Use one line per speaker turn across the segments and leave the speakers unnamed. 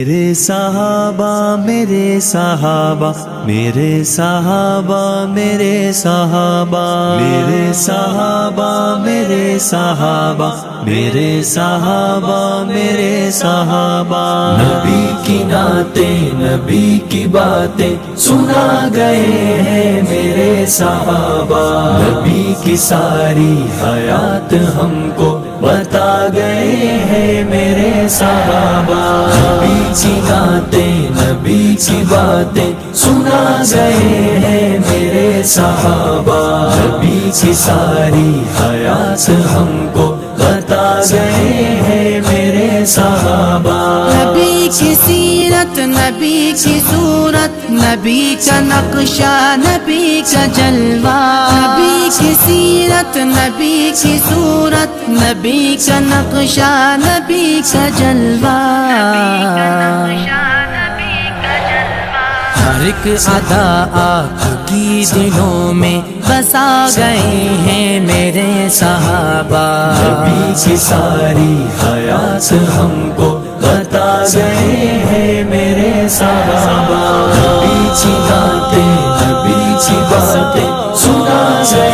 میرے صحابہ میرے صحابہ میرے صحابہ میرے صحابہ میرے صحابہ میرے صحابہ میرے صحابہ میرے صحابہ نبی کی نعتیں نبی کی باتیں سنا گئے ہیں میرے صحابہ نبی کی ساری حیات ہم کو بتا گئے ہیں میرے صحابہ نبی کی نعتیں نبی کی باتیں سنا گئے ہیں میرے صحابہ نبی کی ساری حیات ہم کو بتا گئے ہیں میرے صحابہ
نبی کی سیرت نبی کی صورت نبی کا نقشہ نبی کا جلوہ نبی کی سیرت نبی کی صورت نبی کا نقشہ نبی کا جلوہ ہر ایک ادا آپ کی دلوں میں بسا گئے ہیں میرے صحابہ
نبی کی ساری حیات ہم کو بتا گئے ہیں میرے صحابہ نبی کی نعتیں نبی کی باتیں سنا گئے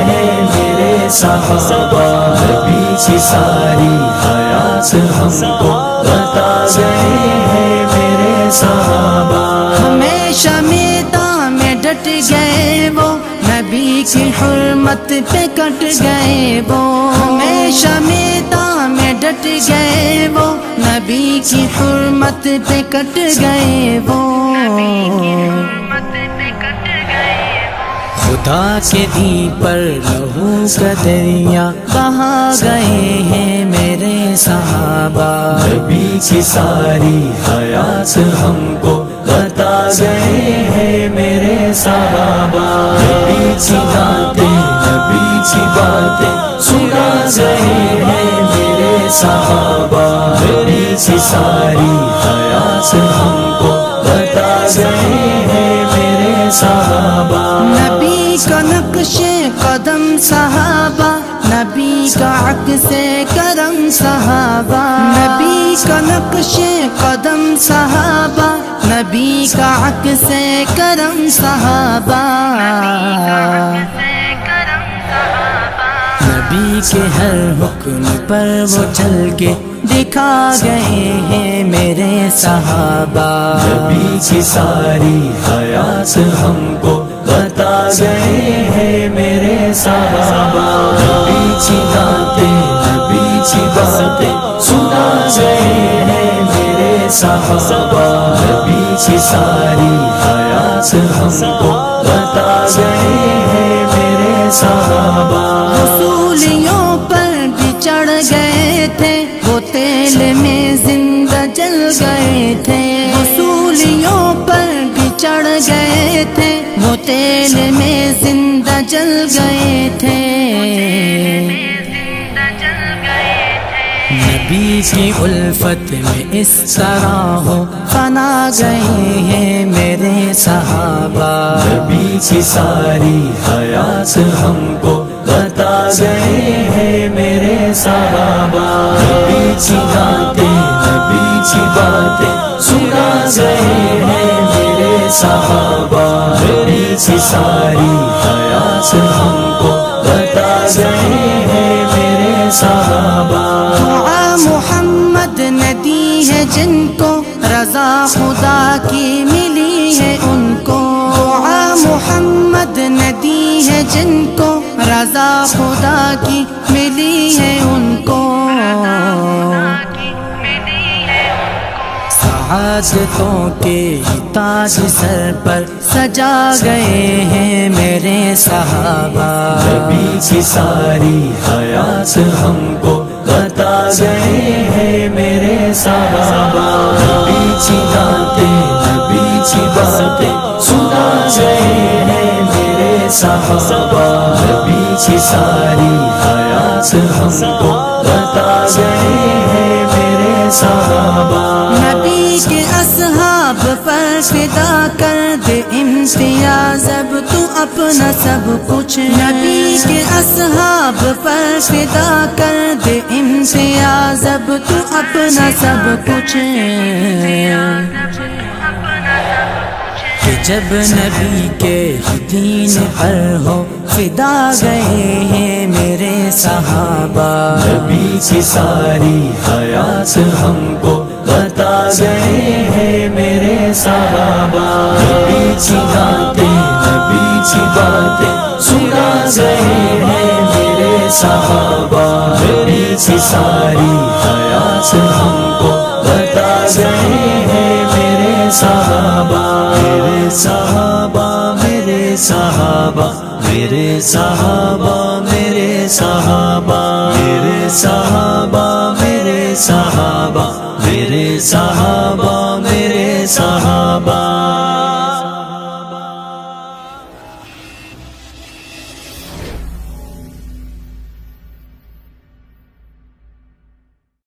ہیں میرے صحابہ نبی کی ساری حیات ہم کو بتا گئے ہیں میرے صحابہ
ہمیشہ میدان میں ڈٹ گئے وہ نبی کی حرمت پہ کٹ گئے وہ ہمیشہ میدان میں ڈٹ گئے وہ نبی کی حرمت پہ کٹ گئے وہ خدا کے دین پر لہو کا دریا بہا گئے ہیں میرے صحابہ
نبی کی ساری حیات ہم کو بتا گئے ہیں میرے صحابہ نبی کی نعتیں نبی کی باتیں سنا گئے ہیں میرے صحابہ نبی کی ساری حیات ہم کو بتا گئے ہیں میرے صحابہ
نبی کا نقش قدم صحابہ نبی کا عکس کرم صحابہ نبی کا نقش قدم صحابہ نبی کا عکس کرم صحابہ نبی کے ہر حکم پر وہ چل کے دکھا گئے ہیں میرے صحابہ
نبی کی ساری حیات ہم کو بتا گئے ہیں میرے صحابہ نبی کی نعتیں نبی کی باتیں سنا گئے ہیں میرے صحابہ نبی کی ساری حیات ہم کو بتا گئے ہیں میرے صحابہ
رسولیوں پر بھی چڑھ گئے تھے وہ تیل میں زندہ جل گئے تھے رسولیوں پر بھی چڑھ گئے تھے وہ تیل میں زندہ جل گئے تھے نبی کی الفت میں اس طرح ہو فنا گئے ہیں میرے صحابہ
نبی کی ساری حیات ہم کو بتا گئے ہیں میرے صحابہ نبی کی نعتیں نبی کی باتیں سنا گئے ہیں میرے صحابہ نبی کی ساری حیات ہم کو بتا گئے ہیں میرے صحابہ
دعا محمد نے دی ہے جن کو رضا خدا کی ملی ہے ان کو دعا محمد نے دی ہے جن کو رضا خدا کی ملی ہے ان کو سعادتوں کے تاج سر پر سجا گئے ہیں میرے صحابہ
نبی کی ساری حیات ہم کو بتا گئے ہیں میرے صحابہ نبی کی نعتیں نبی کی باتیں سنا گئے ہیں میرے صحابہ نبی کی ساری حیات ہم کو بتا گئے ہیں میرے صحابہ
نبی کے اصحاب پر فدا کر دے امتیاز اب تو اپنا سب کچھ، نبی کے اصحاب پر فدا کر دے امتیاز اب تو اپنا سب کچھ، کہ جب نبی کے دین پر ہو فدا گئے ہیں میرے صحابہ،
نبی کی ساری حیات ہم کو بتا گئے ہیں میرے صحابہ، نبی کی باتیں نبی کی باتیں سنا گئے ہیں میرے صحابہ، نبی کی ساری حیات ہم کو بتا گئے ہیں میرے صحابہ، میرے صحابہ میرے صحابہ میرے صحابہ میرے صحابہ میرے صحابہ میرے صحابہ میرے صحابہ